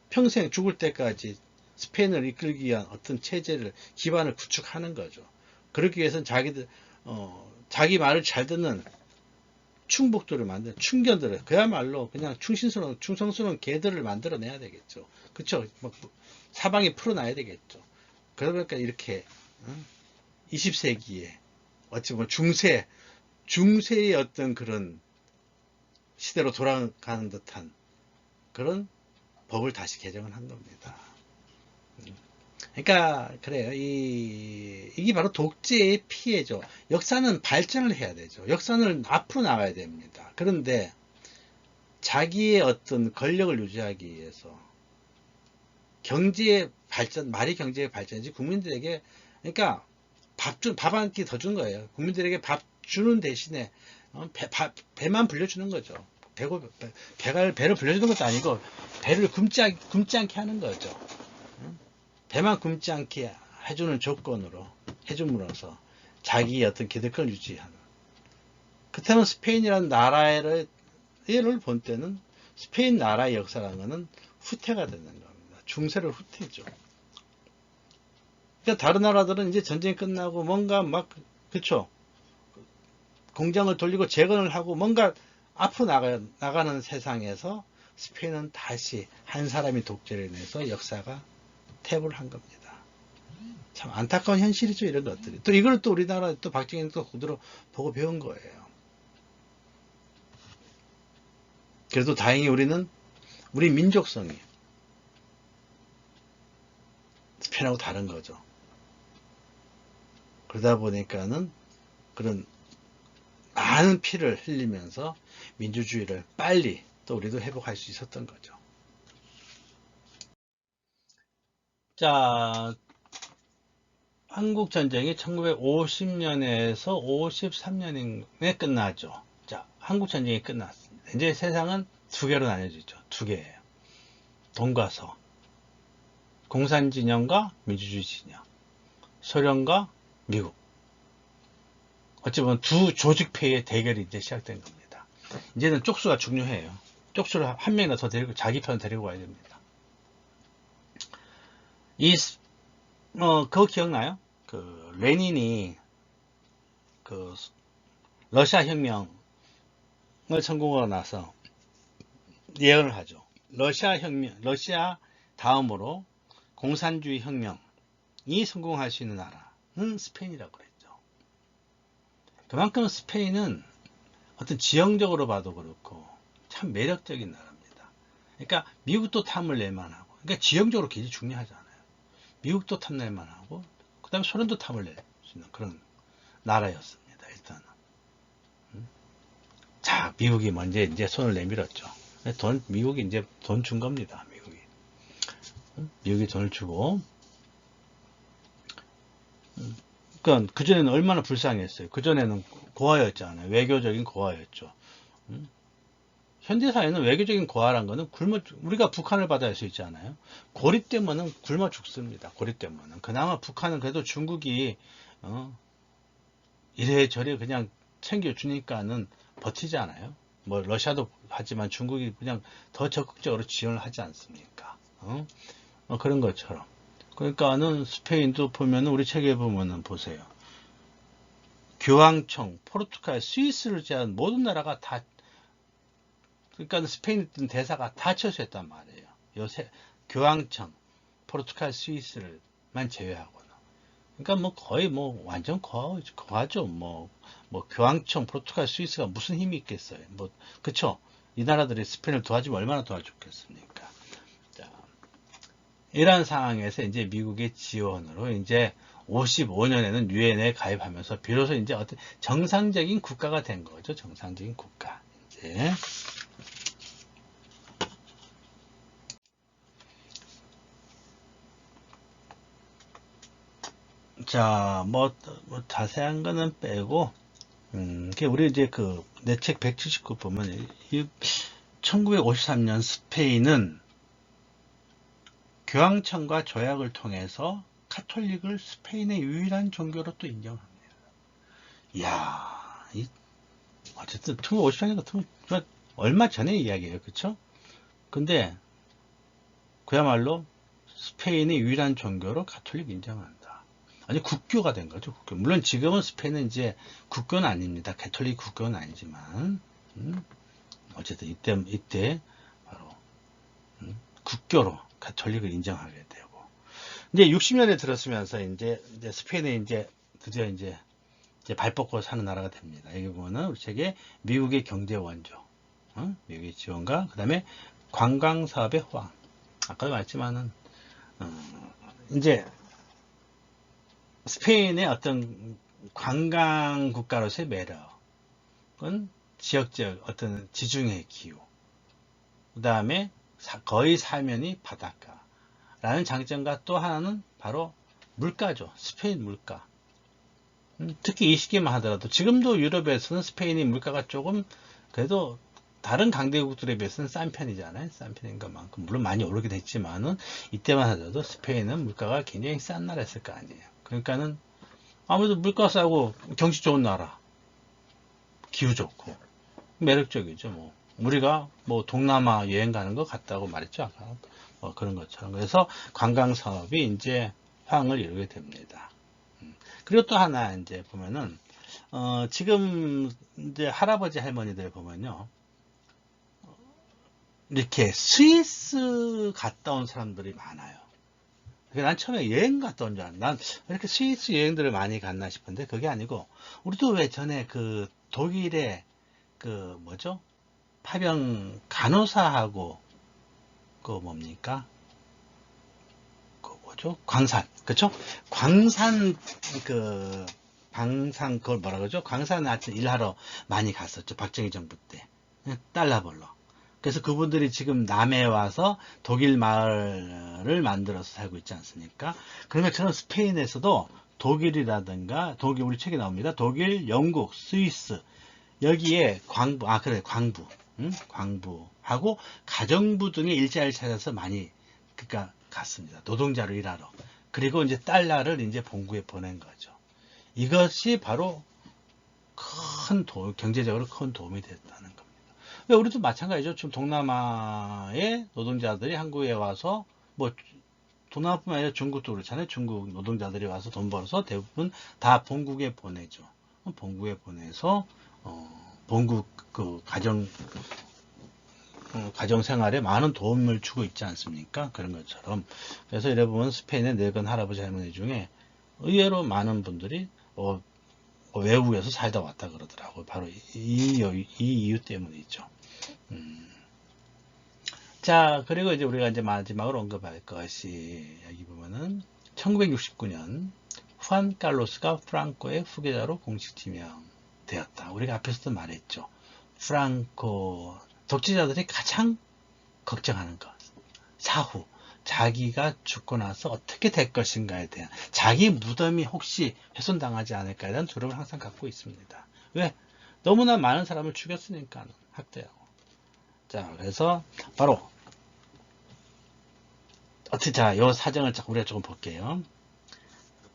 평생 죽을 때까지 스페인을 이끌기 위한 어떤 체제를, 기반을 구축하는 거죠. 그러기 위해서는 자기 말을 잘 듣는 충복들을 만드는, 충견들을, 그야말로 그냥 충성스러운 개들을 만들어내야 되겠죠. 그쵸? 사방에 풀어놔야 되겠죠. 그러니까 이렇게 20세기에 어찌 보면 중세의 어떤 그런 시대로 돌아가는 듯한 그런 법을 다시 개정을 한 겁니다. 그러니까 그래요. 이게 바로 독재의 피해죠. 역사는 발전을 해야 되죠. 역사는 앞으로 나가야 됩니다. 그런데 자기의 어떤 권력을 유지하기 위해서 경제의 발전, 말이 경제의 발전이지 국민들에게, 그러니까 밥 한 끼 더 준 거예요. 국민들에게 밥 주는 대신에 배만 불려주는 거죠. 배를 불려주는 것도 아니고 배를 굶지 않게 하는 거죠. 배만 굶지 않게 해주는 조건으로 해줌으로써 자기의 어떤 기득권을 유지하는. 그렇다면 스페인이라는 나라를 본 때는 스페인 나라의 역사라는 것은 후퇴가 되는 겁니다. 중세를 후퇴죠. 그러니까 다른 나라들은 이제 전쟁이 끝나고 뭔가 그쵸, 공장을 돌리고 재건을 하고 뭔가 앞으로 나가는 세상에서 스페인은 다시 한 사람이 독재를 내서 역사가 탭을 한 겁니다. 참 안타까운 현실이죠, 이런 것들이. 또 이걸 또 우리나라 또 박정희는 또 그대로 보고 배운 거예요. 그래도 다행히 우리 민족성이 스페인하고 다른 거죠. 그러다 보니까는 그런 많은 피를 흘리면서 민주주의를 빨리 또 우리도 회복할 수 있었던 거죠. 자, 한국전쟁이 1950년에서 53년에 끝나죠. 자, 한국전쟁이 끝났습니다. 이제 세상은 두 개로 나뉘어지죠. 두 개예요. 동과 서. 공산진영과 민주주의 진영. 소련과 미국. 어찌 보면 두 조직폐의 대결이 이제 시작된 겁니다. 이제는 쪽수가 중요해요. 쪽수를 한 명이나 더 데리고 자기 편 데리고 가야 됩니다. 그거 기억나요? 그 레닌이 그 러시아 혁명을 성공하고 나서 예언을 하죠. 러시아 다음으로 공산주의 혁명이 성공할 수 있는 나라는 스페인이라고 그랬죠. 그만큼 스페인은 어떤 지형적으로 봐도 그렇고 참 매력적인 나라입니다. 그러니까 미국도 탐을 낼만 하고, 그러니까 지형적으로 굉장히 중요하잖아요. 미국도 탐낼만 하고, 그 다음에 소련도 탐을 낼 수 있는 그런 나라였습니다. 일단은. 자, 미국이 먼저 이제 손을 내밀었죠. 미국이 이제 돈 준 겁니다. 미국이 돈을 주고, 그러니까 그전에는 얼마나 불쌍했어요. 그전에는 고아였잖아요. 외교적인 고아였죠. 현대사회는 외교적인 고아란 거는 우리가 북한을 받아야 할 수 있잖아요. 고립되면은 굶어 죽습니다. 고립되면은. 그나마 북한은 그래도 중국이, 이래저래 그냥 챙겨주니까는 버티잖아요. 뭐, 러시아도 하지만 중국이 그냥 더 적극적으로 지원을 하지 않습니까? 그런 것처럼. 그러니까는 스페인도 보면은 우리 책에 보면은 보세요. 교황청, 포르투갈, 스위스를 제한 모든 나라가 다, 그러니까 스페인 대사가 다 철수했단 말이에요. 요새 교황청, 포르투갈, 스위스를만 제외하고는. 그러니까 뭐 거의 뭐 완전 거하죠. 뭐 교황청, 포르투갈, 스위스가 무슨 힘이 있겠어요. 뭐 그쵸? 이 나라들이 스페인을 도와주면 얼마나 도와줬겠습니까? 자, 이런 상황에서 이제 미국의 지원으로 이제 55년에는 유엔에 가입하면서 비로소 이제 어떤 정상적인 국가가 된 거죠. 정상적인 국가. 이제 자, 뭐 자세한 거는 빼고, 우리 이제 내 책 179 보면, 1953년 스페인은 교황청과 조약을 통해서 카톨릭을 스페인의 유일한 종교로 또 인정합니다. 이야, 어쨌든 1953년 얼마 전의 이야기예요. 그쵸? 근데, 그야말로 스페인의 유일한 종교로 카톨릭 인정한다. 아니, 국교가 된 거죠, 국교. 물론 지금은 스페인은 이제 국교는 아닙니다. 가톨릭 국교는 아니지만, 어쨌든 이때 바로, 국교로 가톨릭을 인정하게 되고. 이제 60년에 들었으면서 이제 스페인에 이제 드디어 이제 발 뻗고 사는 나라가 됩니다. 여기 보면은 우리 책에 미국의 경제 원조, 미국의 지원과 그 다음에 관광 사업의 호황. 아까도 말했지만은, 이제 스페인의 어떤 관광 국가로서의 매력은 지역적 어떤 지중해 기후, 그 다음에 거의 사면이 바닷가라는 장점과 또 하나는 바로 물가죠. 스페인 물가. 특히 이 시기만 하더라도 지금도 유럽에서는 스페인이 물가가 조금 그래도 다른 강대국들에 비해서는 싼 편이잖아요. 싼 편인 것만큼 물론 많이 오르긴 했지만은 이때만 하더라도 스페인은 물가가 굉장히 싼 나라였을 거 아니에요. 그러니까는 아무래도 물가 싸고 경치 좋은 나라, 기후 좋고 매력적이죠. 뭐 우리가 뭐 동남아 여행 가는 거 같다고 말했죠. 아까 뭐 그런 것처럼. 그래서 관광 사업이 이제 화응을 이루게 됩니다. 그리고 또 하나 이제 보면은 지금 이제 할아버지 할머니들 보면요. 이렇게 스위스 갔다 온 사람들이 많아요. 난 처음에 여행 갔다 온 줄 알았는데, 난 왜 이렇게 스위스 여행들을 많이 갔나 싶은데, 그게 아니고, 우리도 왜 전에 독일에 뭐죠? 파병 간호사하고, 뭡니까? 뭐죠? 광산. 그쵸? 광산, 그걸 뭐라 그러죠? 광산 하여튼 일하러 많이 갔었죠. 박정희 정부 때. 달러 벌러. 그래서 그분들이 지금 남해에 와서 독일 마을을 만들어서 살고 있지 않습니까? 그런 것처럼 스페인에서도 독일이라든가, 우리 책에 나옵니다. 독일, 영국, 스위스, 여기에 광부, 광부하고 가정부 등의 일자리를 찾아서 많이, 그러니까 갔습니다. 노동자로 일하러. 그리고 이제 달러를 이제 본국에 보낸 거죠. 이것이 바로 경제적으로 큰 도움이 됐다는 겁니다. 우리도 마찬가지죠. 지금 동남아의 노동자들이 한국에 와서 뭐 동남아뿐만 아니라 중국도 그렇잖아요. 중국 노동자들이 와서 돈 벌어서 대부분 다 본국에 보내죠. 본국에 보내서 본국 그 가정 생활에 많은 도움을 주고 있지 않습니까? 그런 것처럼. 그래서 이래 보면 스페인의 늙은 할아버지 할머니 중에 의외로 많은 분들이 외국에서 살다 왔다 그러더라고요. 바로 이 이유 때문이죠. 자, 그리고 이제 우리가 이제 마지막으로 언급할 것이 여기 보면은 1969년 후안 칼로스가 프랑코의 후계자로 공식 지명되었다. 우리가 앞에서도 말했죠. 프랑코 독재자들이 가장 걱정하는 것. 사후 자기가 죽고 나서 어떻게 될 것인가에 대한 자기 무덤이 혹시 훼손당하지 않을까에 대한 두려움을 항상 갖고 있습니다. 왜? 너무나 많은 사람을 죽였으니까 학대하고. 자, 그래서 바로 어떻게 자, 요 사정을 우리가 조금 볼게요.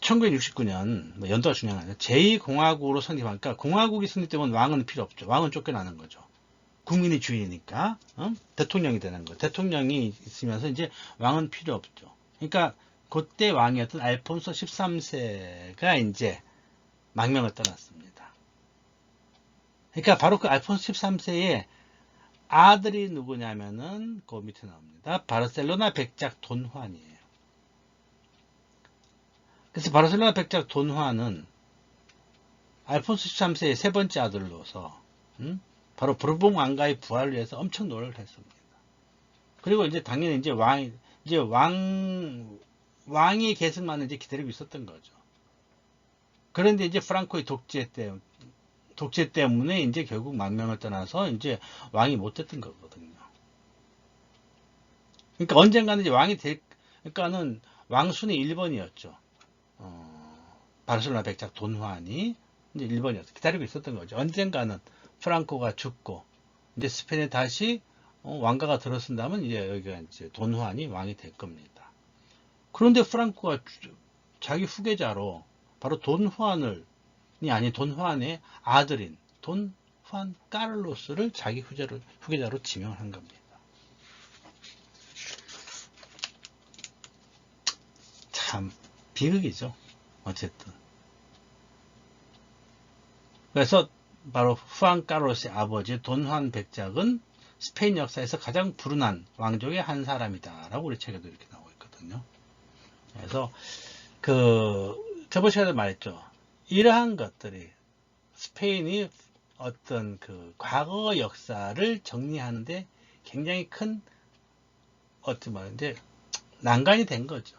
1969년 연도가 중요한 거 아니에요. 제2공화국으로 성립하니까 공화국이 성립되면 왕은 필요 없죠. 왕은 쫓겨나는 거죠. 국민이 주인이니까 대통령이 되는 거. 대통령이 있으면서 이제 왕은 필요 없죠. 그러니까 그때 왕이었던 알폰소 13세가 이제 망명을 떠났습니다. 그러니까 바로 그 알폰소 13세의 아들이 누구냐면은 그 밑에 나옵니다. 바르셀로나 백작 돈환이에요. 그래서 바르셀로나 백작 돈환은 알폰소 13세의 세 번째 아들로서 바로 부르봉 왕가의 부활을 위해서 엄청 노력을 했습니다. 그리고 이제 당연히 이제 왕의 계승만을 이제 기다리고 있었던 거죠. 그런데 이제 프랑코의 독재 때문에 이제 결국 망명을 떠나서 이제 왕이 못 됐던 거거든요. 그러니까 언젠가는 이제 그러니까는 왕순이 1번이었죠. 바르셀로나 백작 돈환이 이제 1번이었어. 기다리고 있었던 거죠. 언젠가는 프랑코가 죽고 이제 스페인에 다시 왕가가 들어선다면 이제 여기가 이제 돈환이 왕이 될 겁니다. 그런데 프랑코가 자기 후계자로 바로 돈환이 아닌 돈환의 아들인 돈환 카를로스를 자기 후계자로 지명을 한 겁니다. 참 비극이죠. 어쨌든. 그래서 바로 후안 카를로스의 아버지 돈환 백작은 스페인 역사에서 가장 불운한 왕족의 한 사람이다라고 우리 책에도 이렇게 나오고 있거든요. 그래서 저번 시간에 말했죠. 이러한 것들이 스페인이 어떤 그 과거 역사를 정리하는데 굉장히 큰 이제 난관이 된 거죠.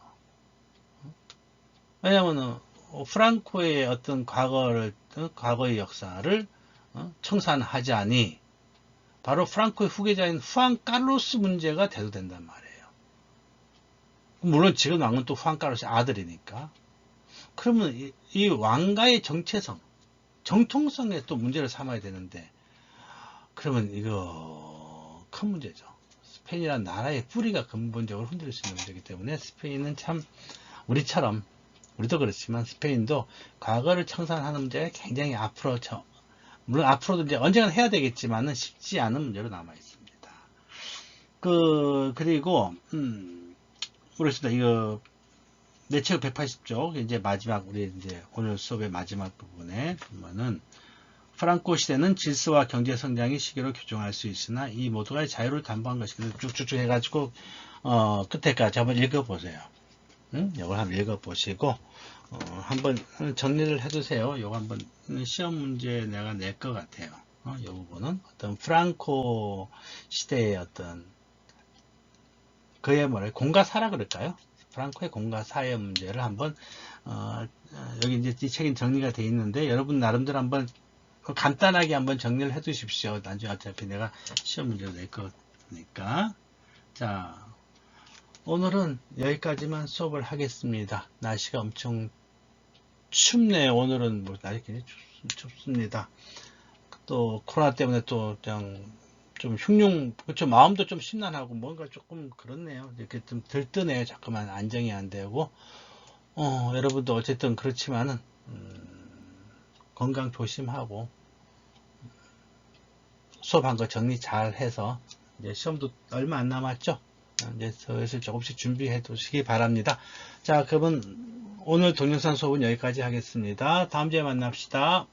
왜냐하면 프랑코의 어떤 과거의 역사를 청산하자니 바로 프랑코의 후계자인 후안 카를로스 문제가 대두된단 말이에요. 물론 지금 왕은 또 후안 카를로스의 아들이니까. 그러면 이 왕가의 정체성, 정통성에 또 문제를 삼아야 되는데, 그러면 이거 큰 문제죠. 스페인이라는 나라의 뿌리가 근본적으로 흔들릴 수 있는 문제이기 때문에 스페인은 참 우리도 그렇지만 스페인도 과거를 청산하는 문제가 굉장히 물론 앞으로도 이제 언젠가 해야 되겠지만은 쉽지 않은 문제로 남아 있습니다. 그리고 그렇습니다. 이거 내 책 180쪽 이제 마지막 우리 이제 오늘 수업의 마지막 부분에 보면은 프랑코 시대는 질서와 경제 성장의 시기로 규정할 수 있으나 이 모두가 자유를 담보한 것이거든요. 쭉쭉쭉 해가지고 끝에까지 한번 읽어보세요. 이걸 한번 읽어보시고 한번 정리를 해두세요. 이거 한번 시험 문제 내가 낼 것 같아요. 이 부분은 어떤 프랑코 시대의 어떤 그의 공과사라 그럴까요? 프랑코의 공과사의 문제를 한번 여기 이제 이 책이 정리가 되어 있는데 여러분 나름대로 한번 간단하게 한번 정리를 해 두십시오. 나중에 어차피 내가 시험 문제를 낼 거니까. 자, 오늘은 여기까지만 수업을 하겠습니다. 날씨가 엄청 춥네요. 오늘은 날이 굉장히 춥습니다. 또 코로나 때문에 또 그냥 좀 그렇죠. 마음도 좀 심란하고 뭔가 조금 그렇네요. 이렇게 좀 들뜨네요. 자꾸만 안정이 안 되고 여러분도 어쨌든 그렇지만은 건강 조심하고 수업한 거 정리 잘 해서 이제 시험도 얼마 안 남았죠. 이제 슬슬 조금씩 준비해 두시기 바랍니다. 자, 그러면 오늘 동영상 수업은 여기까지 하겠습니다. 다음 주에 만납시다.